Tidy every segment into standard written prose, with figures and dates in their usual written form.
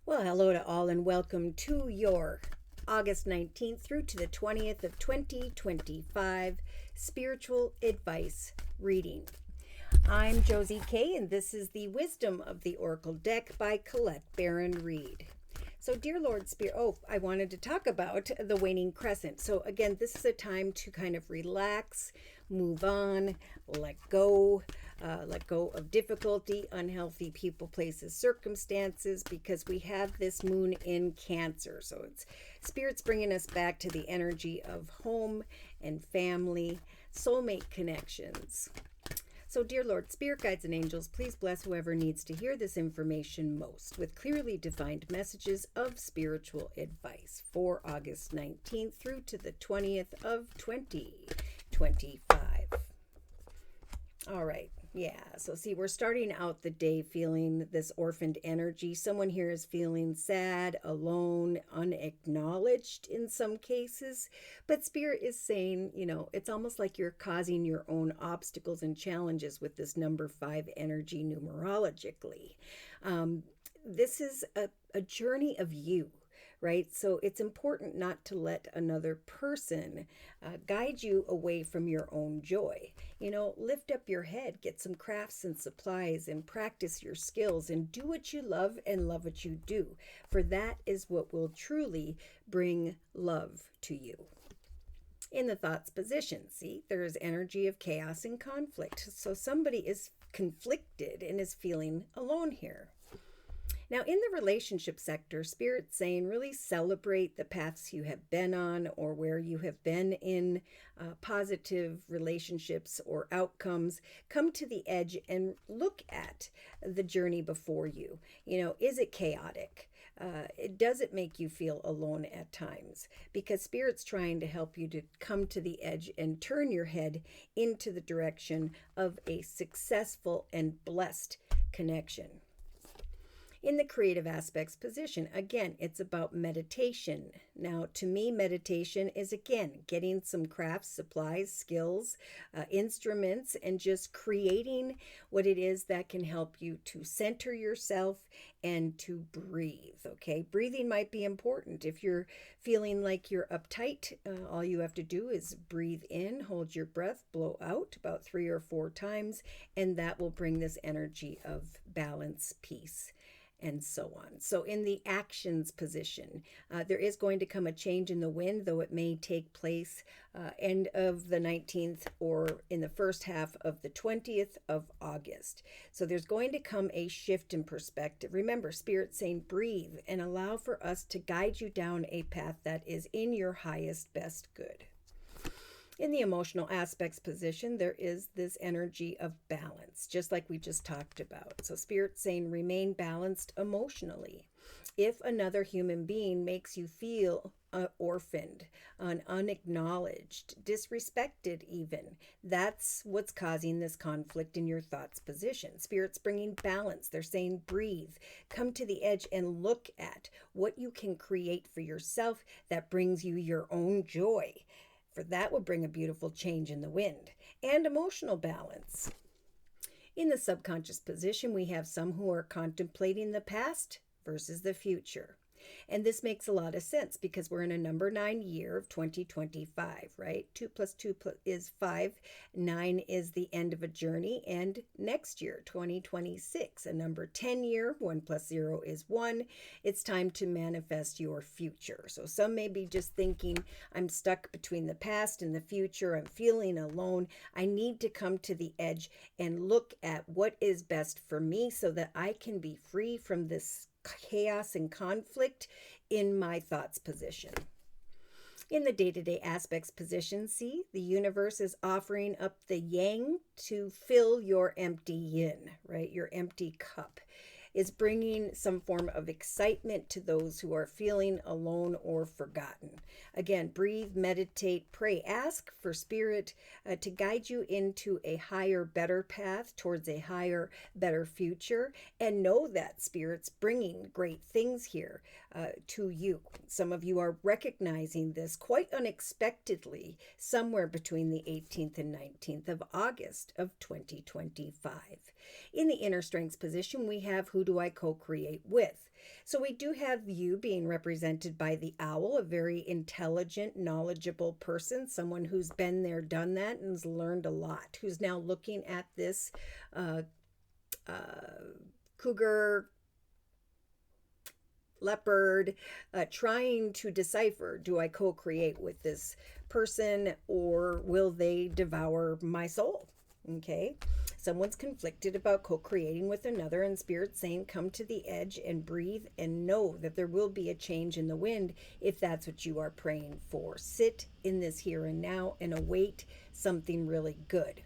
Well, hello to all and welcome to your August 19th through to the 20th of 2025 spiritual advice reading. I'm Josie K, and this is the Wisdom of the Oracle deck by Colette Baron Reed. So, dear Lord Spirit, I wanted to talk about the waning crescent. So, again, this is a time to kind of relax, move on, let go of difficulty, unhealthy people, places, circumstances, because we have this moon in Cancer. So, it's Spirit's bringing us back to the energy of home and family, soulmate connections. So, dear Lord, Spirit Guides and Angels, please bless whoever needs to hear this information most with clearly defined messages of spiritual advice for August 19th through to the 20th of 2025. All right. Yeah, so see, we're starting out the day feeling this orphaned energy. Someone here is feeling sad, alone, unacknowledged in some cases. But Spirit is saying, it's almost like you're causing your own obstacles and challenges with this number 5 energy numerologically. This is a journey of you. Right? So it's important not to let another person guide you away from your own joy. Lift up your head, get some crafts and supplies, and practice your skills, and do what you love and love what you do. For that is what will truly bring love to you. In the thoughts position, see, there is energy of chaos and conflict. So somebody is conflicted and is feeling alone here. Now, in the relationship sector, Spirit's saying really celebrate the paths you have been on or where you have been in positive relationships or outcomes. Come to the edge and look at the journey before you. Is it chaotic? Does it make you feel alone at times? Because Spirit's trying to help you to come to the edge and turn your head into the direction of a successful and blessed connection. In the creative aspects position, again, it's about meditation. Now, to me, meditation is, again, getting some crafts, supplies, skills, instruments, and just creating what it is that can help you to center yourself and to breathe, okay? Breathing might be important. If you're feeling like you're uptight, all you have to do is breathe in, hold your breath, blow out about 3 or 4 times, and that will bring this energy of balance, peace, and so on. So in the actions position, there is going to come a change in the wind, though it may take place end of the 19th or in the first half of the 20th of August. So there's going to come a shift in perspective. Remember, Spirit saying breathe and allow for us to guide you down a path that is in your highest, best good. In the emotional aspects position, there is this energy of balance, just like we just talked about. So Spirit's saying remain balanced emotionally. If another human being makes you feel orphaned, unacknowledged, disrespected even, that's what's causing this conflict in your thoughts position. Spirit's bringing balance. They're saying breathe, come to the edge and look at what you can create for yourself that brings you your own joy. For that will bring a beautiful change in the wind. And emotional balance. In the subconscious position, we have some who are contemplating the past versus the future. And this makes a lot of sense because we're in a number 9 year of 2025, right? 2 plus 2 is 5. 9 is the end of a journey. And next year, 2026, a number 10 year, 1 plus 0 is 1. It's time to manifest your future. So some may be just thinking, I'm stuck between the past and the future. I'm feeling alone. I need to come to the edge and look at what is best for me so that I can be free from this chaos and conflict in my thoughts position. In the day-to-day aspects position, see, the universe is offering up the yang to fill your empty yin, right? Your empty cup is bringing some form of excitement to those who are feeling alone or forgotten. Again, breathe, meditate, pray, ask for Spirit to guide you into a higher, better path towards a higher, better future, and know that Spirit's bringing great things here to you. Some of you are recognizing this quite unexpectedly somewhere between the 18th and 19th of August of 2025. In the inner strengths position, we have who Who do I co-create with? So we do have you being represented by the owl, a very intelligent, knowledgeable person, someone who's been there, done that, and has learned a lot, who's now looking at this cougar, leopard, trying to decipher, do I co-create with this person or will they devour my soul? Okay. Someone's conflicted about co-creating with another, and Spirit saying, come to the edge and breathe and know that there will be a change in the wind if that's what you are praying for. Sit in this here and now and await something really good.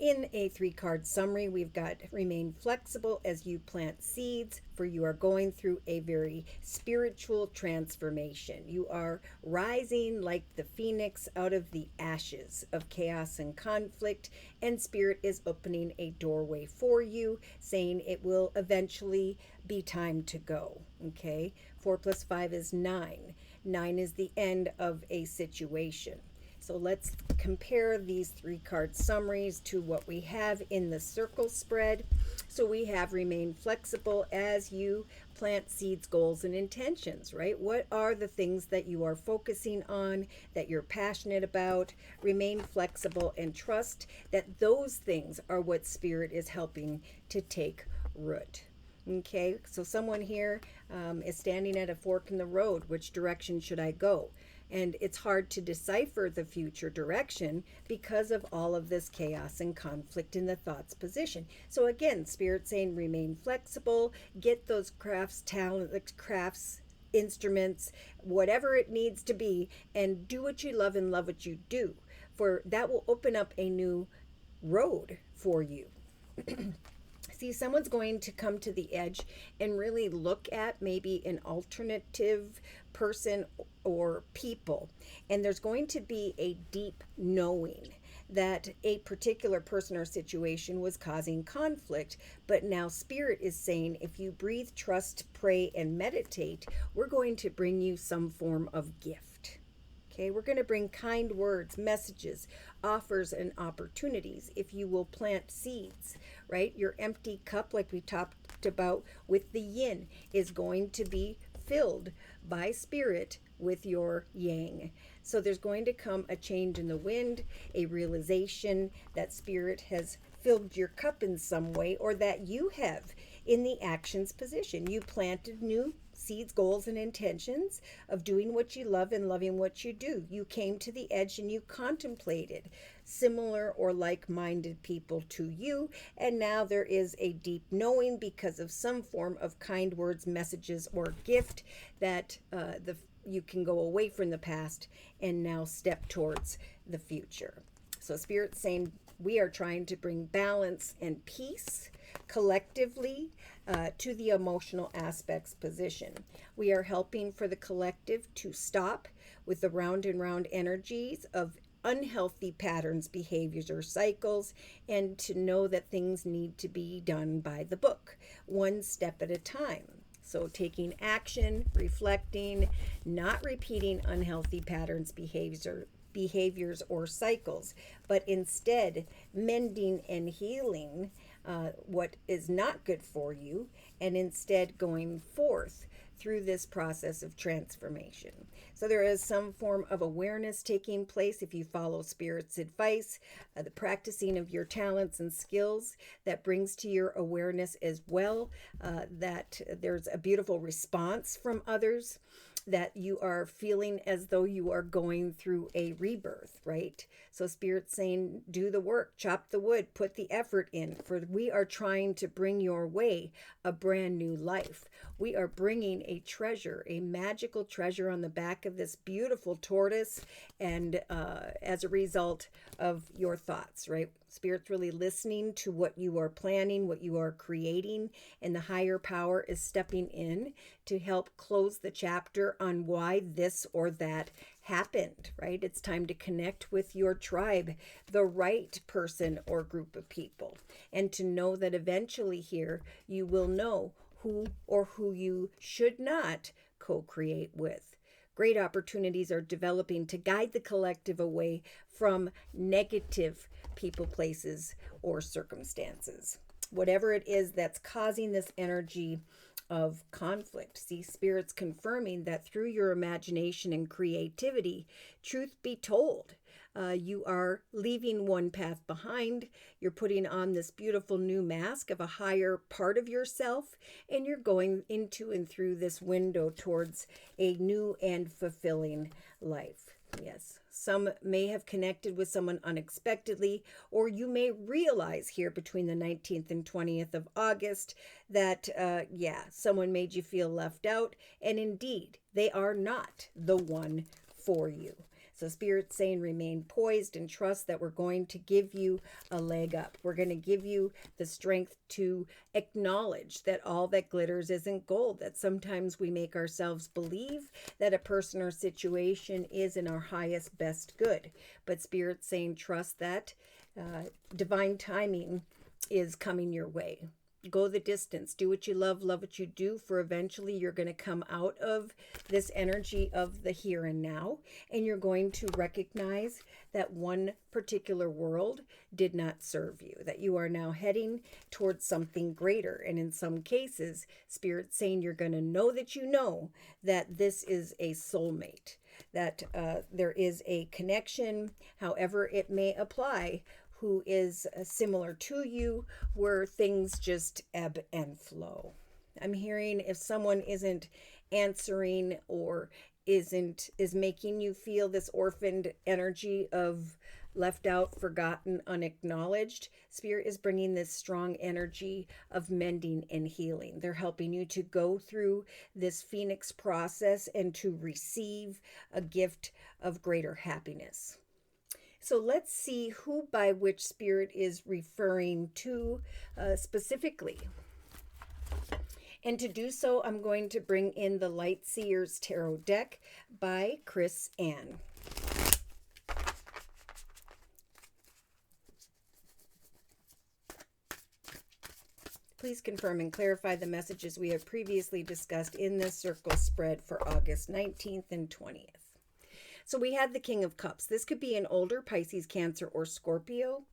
In a 3-card summary, we've got remain flexible as you plant seeds, for you are going through a very spiritual transformation. You are rising like the phoenix out of the ashes of chaos and conflict, and Spirit is opening a doorway for you, saying it will eventually be time to go. Okay, 4 + 5 is 9. 9 is the end of a situation. So let's compare these 3-card summaries to what we have in the circle spread. So we have remain flexible as you plant seeds, goals, and intentions, right? What are the things that you are focusing on, that you're passionate about? Remain flexible and trust that those things are what Spirit is helping to take root. Okay, so someone here is standing at a fork in the road. Which direction should I go? And it's hard to decipher the future direction because of all of this chaos and conflict in the thoughts position. So again, Spirit saying remain flexible, get those crafts, talent, crafts, instruments, whatever it needs to be, and do what you love and love what you do. For that will open up a new road for you. See, someone's going to come to the edge and really look at maybe an alternative person or people. And there's going to be a deep knowing that a particular person or situation was causing conflict. But now Spirit is saying, if you breathe, trust, pray, and meditate, we're going to bring you some form of gift. Okay, we're going to bring kind words, messages, offers, and opportunities if you will plant seeds, right? Your empty cup, like we talked about with the yin, is going to be filled by Spirit with your yang. So there's going to come a change in the wind, a realization that Spirit has filled your cup in some way, or that you have in the actions position. You planted new seeds, goals, and intentions of doing what you love and loving what you do. You came to the edge and you contemplated similar or like-minded people to you, and now there is a deep knowing because of some form of kind words, messages, or gift that you can go away from the past and now step towards the future. So Spirit's saying we are trying to bring balance and peace collectively to the emotional aspects position. We are helping for the collective to stop with the round and round energies of unhealthy patterns, behaviors, or cycles, and to know that things need to be done by the book, one step at a time. So taking action, reflecting, not repeating unhealthy patterns, behaviors, or cycles, but instead mending and healing what is not good for you, and instead going forth through this process of transformation. So there is some form of awareness taking place if you follow Spirit's advice, the practicing of your talents and skills that brings to your awareness as well, that there's a beautiful response from others, that you are feeling as though you are going through a rebirth, right? So Spirit's saying, do the work, chop the wood, put the effort in, for we are trying to bring your way a brand new life. We are bringing a treasure, a magical treasure on the back of this beautiful tortoise, and as a result of your thoughts, right? Spirit's really listening to what you are planning, what you are creating, and the higher power is stepping in to help close the chapter on why this or that happened, right? It's time to connect with your tribe, the right person or group of people, and to know that eventually here you will know who or who you should not co-create with. Great opportunities are developing to guide the collective away from negative people, places, or circumstances. whatever it is that's causing this energy of conflict. See, Spirit's confirming that through your imagination and creativity, truth be told, you are leaving one path behind. You're putting on this beautiful new mask of a higher part of yourself, and you're going into and through this window towards a new and fulfilling life. Yes, some may have connected with someone unexpectedly, or you may realize here between the 19th and 20th of August that, someone made you feel left out, and indeed, they are not the one for you. So Spirit's saying remain poised and trust that we're going to give you a leg up. We're going to give you the strength to acknowledge that all that glitters isn't gold, that sometimes we make ourselves believe that a person or situation is in our highest, best good. But Spirit's saying trust that divine timing is coming your way. Go the distance, do what you love what you do, for eventually you're going to come out of this energy of the here and now, and you're going to recognize that one particular world did not serve you, that you are now heading towards something greater. And in some cases, Spirit's saying you're going to know that this is a soulmate, that there is a connection, however it may apply, who is similar to you, where things just ebb and flow. I'm hearing if someone isn't answering or is making you feel this orphaned energy of left out, forgotten, unacknowledged, Spirit is bringing this strong energy of mending and healing. They're helping you to go through this phoenix process and to receive a gift of greater happiness. So let's see who by which Spirit is referring to specifically. And to do so, I'm going to bring in the Light Seers Tarot deck by Chris Ann. Please confirm and clarify the messages we have previously discussed in this circle spread for August 19th and 20th. So we had the King of Cups. This could be an older Pisces, Cancer, or Scorpio.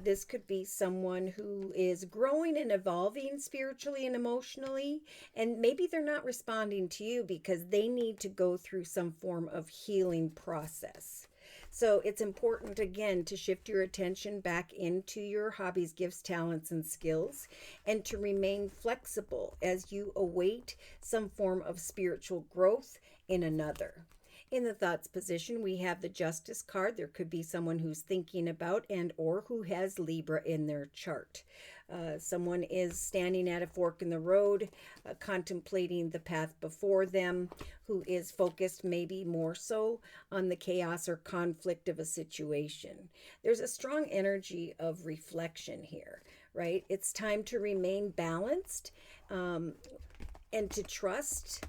This could be someone who is growing and evolving spiritually and emotionally, and maybe they're not responding to you because they need to go through some form of healing process. So it's important, again, to shift your attention back into your hobbies, gifts, talents, and skills, and to remain flexible as you await some form of spiritual growth in another. In the thoughts position, we have the Justice card. There could be someone who's thinking about and or who has Libra in their chart. Someone is standing at a fork in the road, contemplating the path before them, who is focused maybe more so on the chaos or conflict of a situation. There's a strong energy of reflection here, right? It's time to remain balanced and to trust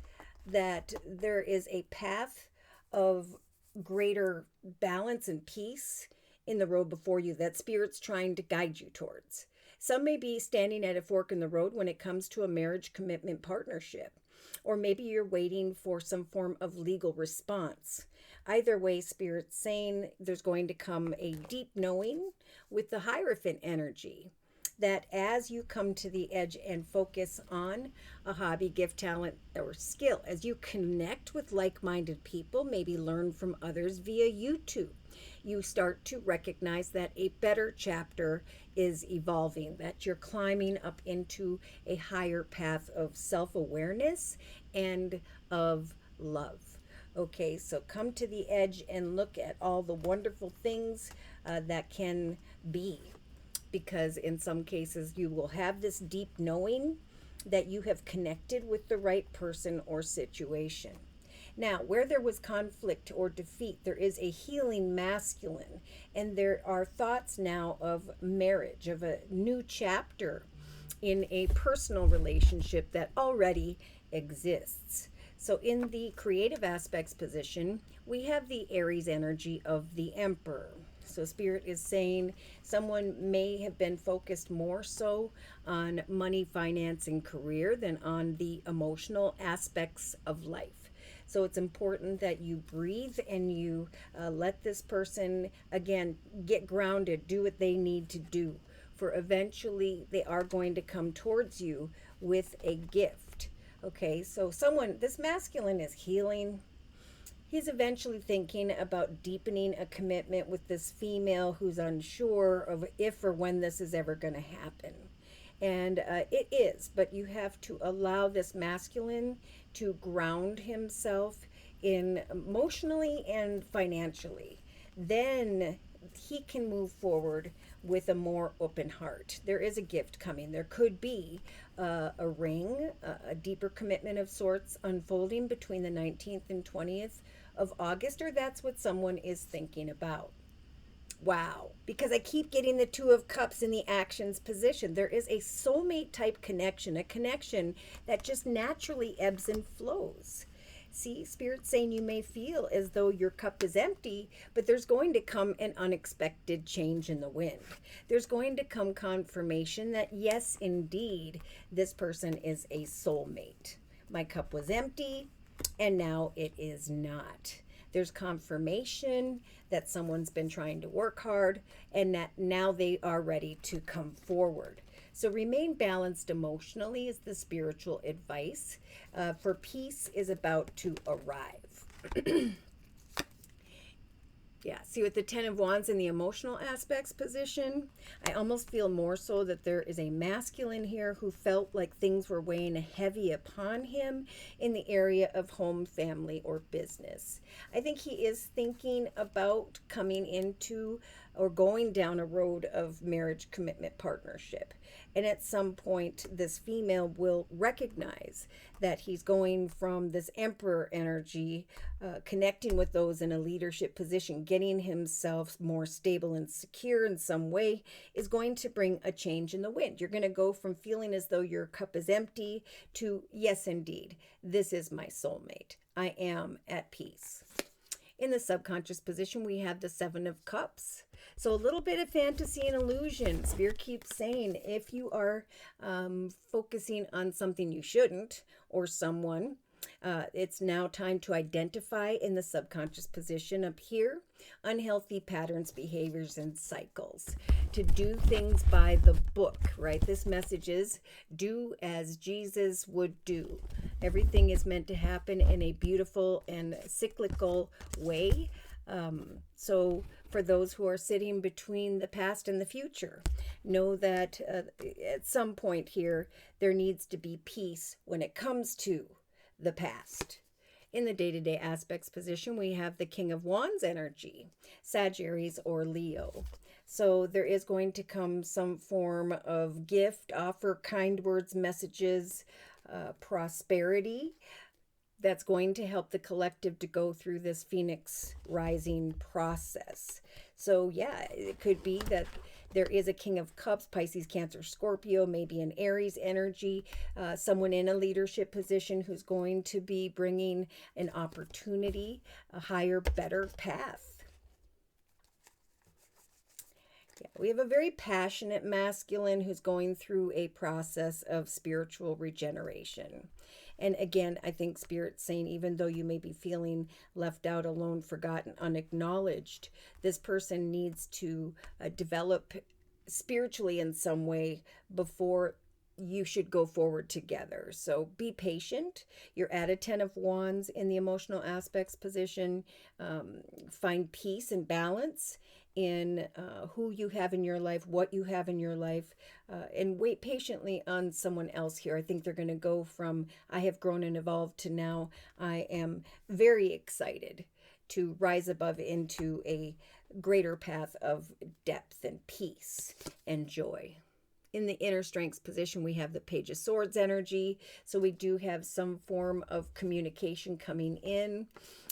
that there is a path of greater balance and peace in the road before you that Spirit's trying to guide you towards. Some may be standing at a fork in the road when it comes to a marriage, commitment, partnership, or maybe you're waiting for some form of legal response. Either way, Spirit's saying there's going to come a deep knowing with the Hierophant energy, that as you come to the edge and focus on a hobby, gift, talent, or skill, as you connect with like-minded people, maybe learn from others via YouTube, you start to recognize that a better chapter is evolving, that you're climbing up into a higher path of self-awareness and of love. Okay, so come to the edge and look at all the wonderful things that can be. Because in some cases you will have this deep knowing that you have connected with the right person or situation. Now, where there was conflict or defeat, there is a healing masculine, and there are thoughts now of marriage, of a new chapter in a personal relationship that already exists. So in the creative aspects position, we have the Aries energy of the Emperor. So Spirit is saying someone may have been focused more so on money, finance, and career than on the emotional aspects of life. So it's important that you breathe and you let this person, again, get grounded, do what they need to do for eventually they are going to come towards you with a gift. Okay, so this masculine is healing. He's eventually thinking about deepening a commitment with this female who's unsure of if or when this is ever going to happen. And it is, but you have to allow this masculine to ground himself in emotionally and financially. Then he can move forward with a more open heart. There is a gift coming. There could be a ring, a deeper commitment of sorts unfolding between the 19th and 20th of August, or that's what someone is thinking about. Wow, because I keep getting the Two of Cups in the actions position. There is a soulmate type connection, a connection that just naturally ebbs and flows. See, Spirit's saying you may feel as though your cup is empty, but there's going to come an unexpected change in the wind. There's going to come confirmation that yes, indeed, this person is a soulmate. My cup was empty, and now it is not. There's confirmation that someone's been trying to work hard and that now they are ready to come forward. So remain balanced emotionally is the spiritual advice. For peace is about to arrive. Yeah, see with the Ten of Wands in the emotional aspects position, I almost feel more so that there is a masculine here who felt like things were weighing heavy upon him in the area of home, family, or business. I think he is thinking about coming into or going down a road of marriage, commitment, partnership. And at some point, this female will recognize that he's going from this emperor energy, connecting with those in a leadership position, getting himself more stable and secure in some way, is going to bring a change in the wind. You're going to go from feeling as though your cup is empty to, yes, indeed, this is my soulmate. I am at peace. In the subconscious position, we have the Seven of Cups. So a little bit of fantasy and illusion. Spirit keeps saying if you are focusing on something you shouldn't or someone, it's now time to identify in the subconscious position up here unhealthy patterns, behaviors, and cycles. To do things by the book, right? This message is do as Jesus would do. Everything is meant to happen in a beautiful and cyclical way. So for those who are sitting between the past and the future, know that at some point here, there needs to be peace when it comes to the past. In the day-to-day aspects position, we have the King of Wands energy, Sagittarius or Leo. So there is going to come some form of gift, offer, kind words, messages, prosperity. That's going to help the collective to go through this Phoenix rising process. So yeah, it could be that there is a King of Cups, Pisces, Cancer, Scorpio, maybe an Aries energy, someone in a leadership position who's going to be bringing an opportunity, a higher, better path. Yeah, we have a very passionate masculine who's going through a process of spiritual regeneration. And again, I think Spirit's saying, even though you may be feeling left out, alone, forgotten, unacknowledged, this person needs to develop spiritually in some way before you should go forward together. So be patient. You're at a Ten of Wands in the emotional aspects position. Find peace and balance in who you have in your life, what you have in your life, and wait patiently on someone else here. I think they're going to go from I have grown and evolved to now I am very excited to rise above into a greater path of depth and peace and joy. In the inner strengths position, we have the Page of Swords energy. So we do have some form of communication coming in,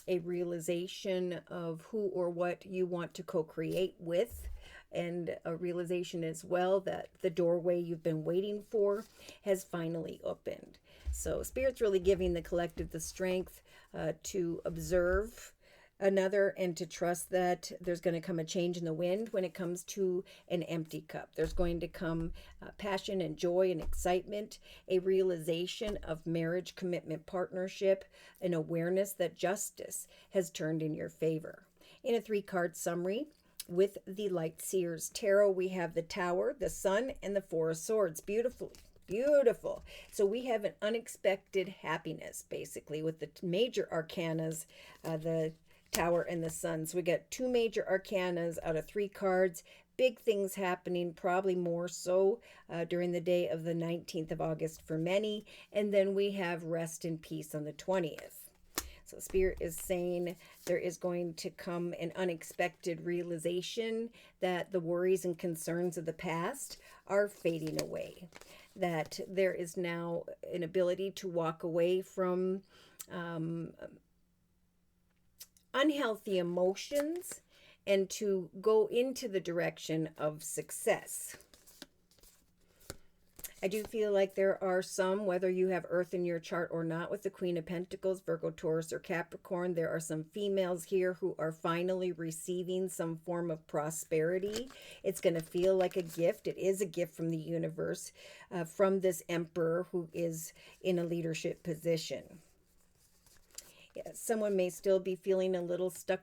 a realization of who or what you want to co-create with, and a realization as well that the doorway you've been waiting for has finally opened. So Spirit's really giving the collective the strength to observe another and to trust that there's going to come a change in the wind when it comes to an empty cup. There's going to come passion and joy and excitement, a realization of marriage, commitment, partnership, an awareness that justice has turned in your favor. In a 3-card summary, with the Light Seers Tarot, we have the Tower, the Sun, and the Four of Swords. Beautiful, beautiful. So we have an unexpected happiness, basically, with the major arcanas, the Tower and the Sun. So we got two major arcanas out of three cards. Big things happening, probably more so during the day of the 19th of August for many. And then we have rest and peace on the 20th. So Spirit is saying there is going to come an unexpected realization that the worries and concerns of the past are fading away. That there is now an ability to walk away from unhealthy emotions and to go into the direction of success. I do feel like there are some, whether you have Earth in your chart or not, with the Queen of Pentacles, Virgo, Taurus, or Capricorn, there are some females here who are finally receiving some form of prosperity. It's going to feel like a gift. It is a gift from the universe, from this Emperor who is in a leadership position. Yeah, someone may still be feeling a little stuck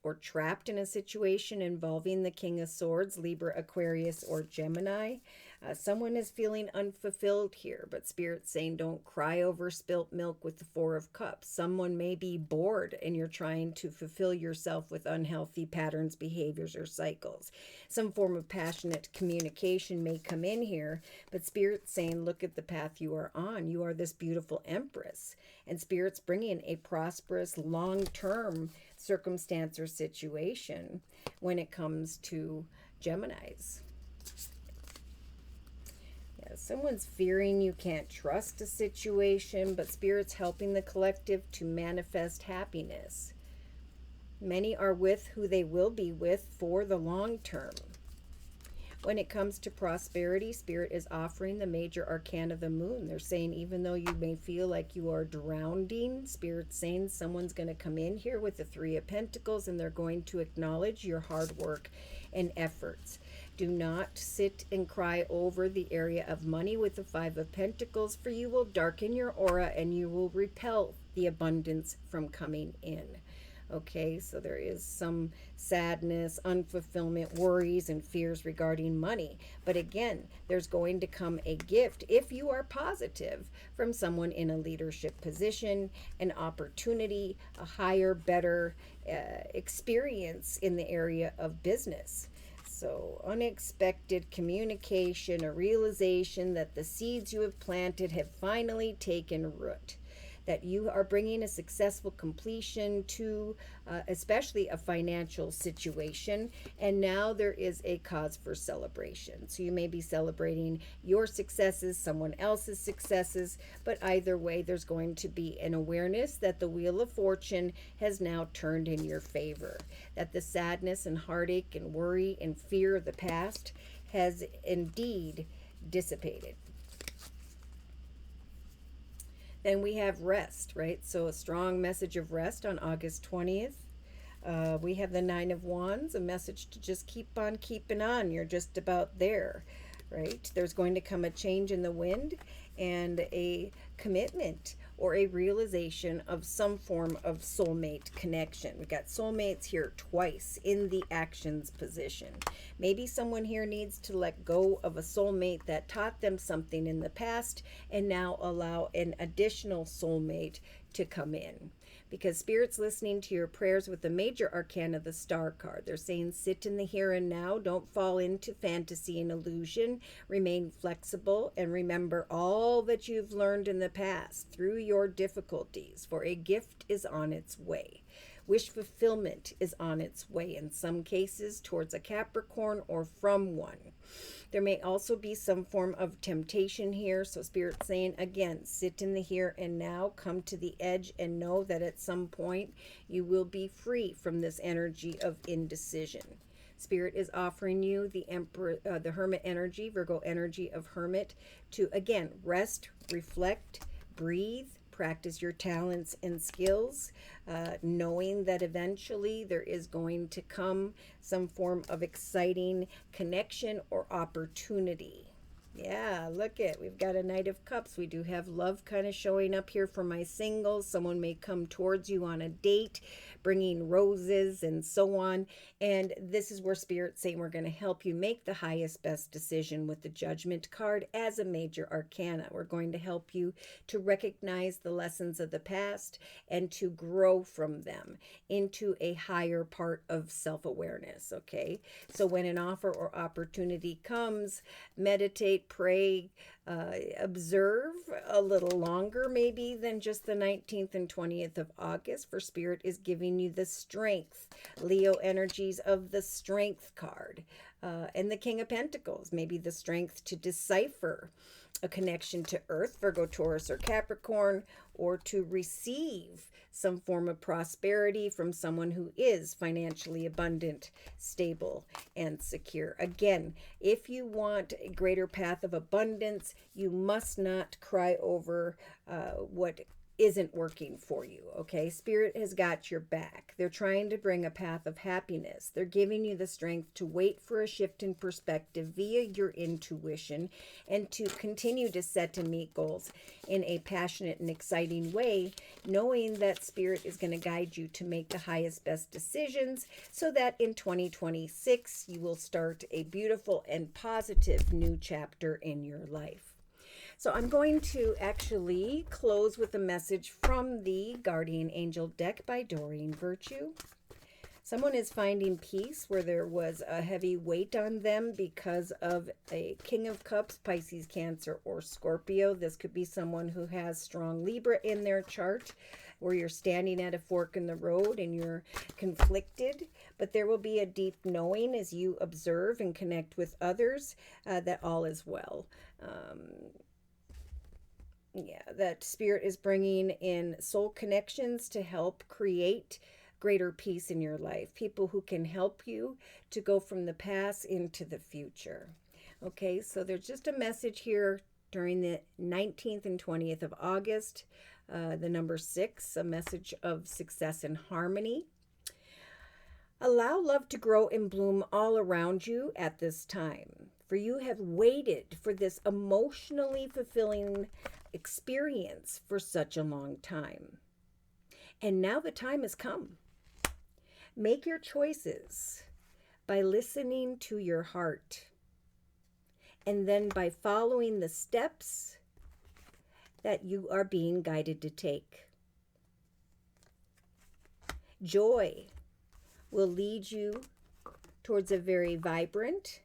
or trapped in a situation involving the King of Swords, Libra, Aquarius, or Gemini. Someone is feeling unfulfilled here, but Spirit's saying don't cry over spilt milk with the Four of Cups. Someone may be bored and you're trying to fulfill yourself with unhealthy patterns, behaviors, or cycles. Some form of passionate communication may come in here, but Spirit's saying look at the path you are on. You are this beautiful Empress, and Spirit's bringing a prosperous, long-term circumstance or situation when it comes to Geminis. Someone's fearing you can't trust a situation, but Spirit's helping the collective to manifest happiness. Many are with who they will be with for the long term. When it comes to prosperity, Spirit is offering the major arcana of the moon. They're saying even though you may feel like you are drowning, Spirit's saying someone's going to come in here with the Three of Pentacles and they're going to acknowledge your hard work and efforts. Do not sit and cry over the area of money with the Five of Pentacles, for you will darken your aura and you will repel the abundance from coming in. Okay, so there is some sadness, unfulfillment, worries, and fears regarding money. But again, there's going to come a gift, if you are positive, from someone in a leadership position, an opportunity, a higher, better experience in the area of business. So unexpected communication, a realization that the seeds you have planted have finally taken root, that you are bringing a successful completion to especially a financial situation, and now there is a cause for celebration. So you may be celebrating your successes, someone else's successes, but either way there's going to be an awareness that the Wheel of Fortune has now turned in your favor, that the sadness and heartache and worry and fear of the past has indeed dissipated. Then we have rest, right? So a strong message of rest on August 20th. We have the Nine of Wands, a message to just keep on keeping on. You're just about there, right? There's going to come a change in the wind and a commitment or a realization of some form of soulmate connection. We got soulmates here twice in the actions position. Maybe someone here needs to let go of a soulmate that taught them something in the past and now allow an additional soulmate to come in. Because Spirit's listening to your prayers with the major arcana, the Star card. They're saying sit in the here and now. Don't fall into fantasy and illusion. Remain flexible and remember all that you've learned in the past through your difficulties, for a gift is on its way. Wish fulfillment is on its way, in some cases towards a Capricorn or from one. There may also be some form of temptation here. So Spirit's saying, again, sit in the here and now, come to the edge and know that at some point you will be free from this energy of indecision. Spirit is offering you the Emperor, the Hermit energy, Virgo energy of Hermit, to again rest, reflect, breathe, practice your talents and skills, knowing that eventually there is going to come some form of exciting connection or opportunity. Yeah, look it. We've got a Knight of Cups. We do have love kind of showing up here for my singles. Someone may come towards you on a date, bringing roses and so on. And this is where Spirit's saying we're going to help you make the highest, best decision with the Judgment card as a major arcana. We're going to help you to recognize the lessons of the past and to grow from them into a higher part of self-awareness, okay? So when an offer or opportunity comes, meditate, pray, observe a little longer maybe than just the 19th and 20th of August, for Spirit is giving you the strength, Leo energies of the Strength card, and the King of Pentacles, maybe the strength to decipher a connection to Earth, Virgo, Taurus, or Capricorn, or to receive some form of prosperity from someone who is financially abundant, stable, and secure. Again, if you want a greater path of abundance, you must not cry over what isn't working for you, okay? Spirit has got your back. They're trying to bring a path of happiness. They're giving you the strength to wait for a shift in perspective via your intuition and to continue to set and meet goals in a passionate and exciting way, knowing that Spirit is going to guide you to make the highest, best decisions so that in 2026 you will start a beautiful and positive new chapter in your life. So I'm going to actually close with a message from the Guardian Angel deck by Doreen Virtue. Someone is finding peace where there was a heavy weight on them because of a King of Cups, Pisces, Cancer, or Scorpio. This could be someone who has strong Libra in their chart, where you're standing at a fork in the road and you're conflicted, but there will be a deep knowing as you observe and connect with others that all is well. That Spirit is bringing in soul connections to help create greater peace in your life. People who can help you to go from the past into the future. Okay, so there's just a message here during the 19th and 20th of August. The number 6, a message of success and harmony. Allow love to grow and bloom all around you at this time. For you have waited for this emotionally fulfilling experience for such a long time. And now the time has come. Make your choices by listening to your heart and then by following the steps that you are being guided to take. Joy will lead you towards a very vibrant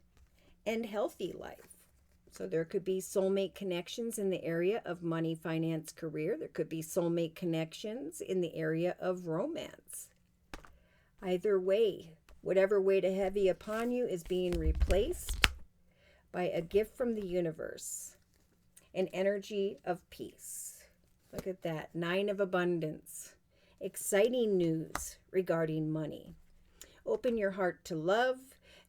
and healthy life. So there could be soulmate connections in the area of money, finance, career. There could be soulmate connections in the area of romance. Either way, whatever weighed heavy upon you is being replaced by a gift from the universe, an energy of peace. Look at that, 9 of abundance. Exciting news regarding money. Open your heart to love.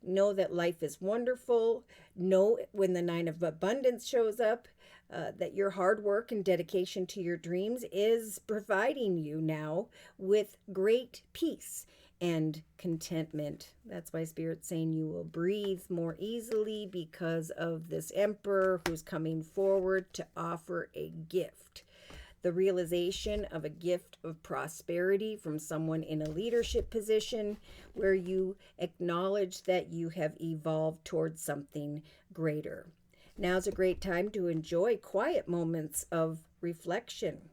Know that life is wonderful. Know when the 9 of abundance shows up that your hard work and dedication to your dreams is providing you now with great peace and contentment. That's why Spirit's saying you will breathe more easily because of this Emperor who's coming forward to offer a gift. The realization of a gift of prosperity from someone in a leadership position where you acknowledge that you have evolved towards something greater. Now's a great time to enjoy quiet moments of reflection.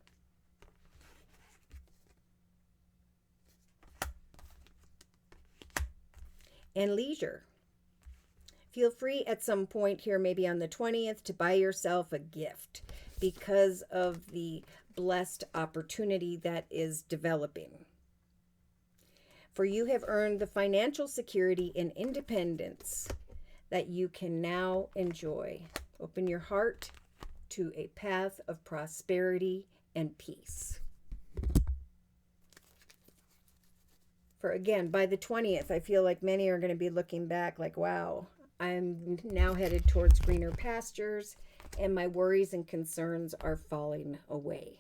And leisure. Feel free at some point here, maybe on the 20th, to buy yourself a gift because of the blessed opportunity that is developing. For you have earned the financial security and independence that you can now enjoy. Open your heart to a path of prosperity and peace. For again, by the 20th, I feel like many are going to be looking back like, wow, I'm now headed towards greener pastures and my worries and concerns are falling away.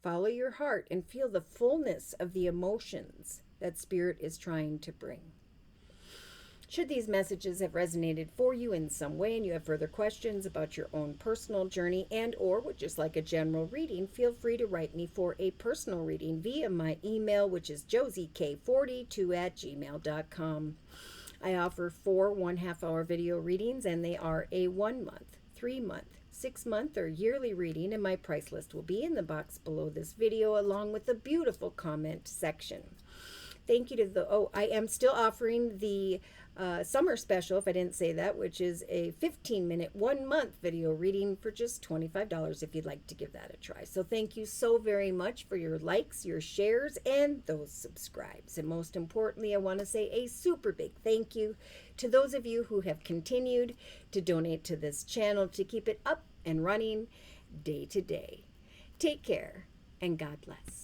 Follow your heart and feel the fullness of the emotions that Spirit is trying to bring. Should these messages have resonated for you in some way and you have further questions about your own personal journey and or would just like a general reading, feel free to write me for a personal reading via my email, which is JosieK42@gmail.com. I offer 4 1/2-hour video readings, and they are a 1-month, 3-month, 6-month, or yearly reading, and my price list will be in the box below this video along with a beautiful comment section. Thank you to I am still offering the summer special, if I didn't say that, which is a 15-minute, 1-month video reading for just $25 if you'd like to give that a try. So thank you so very much for your likes, your shares, and those subscribes. And most importantly, I want to say a super big thank you to those of you who have continued to donate to this channel to keep it up and running day to day. Take care, and God bless.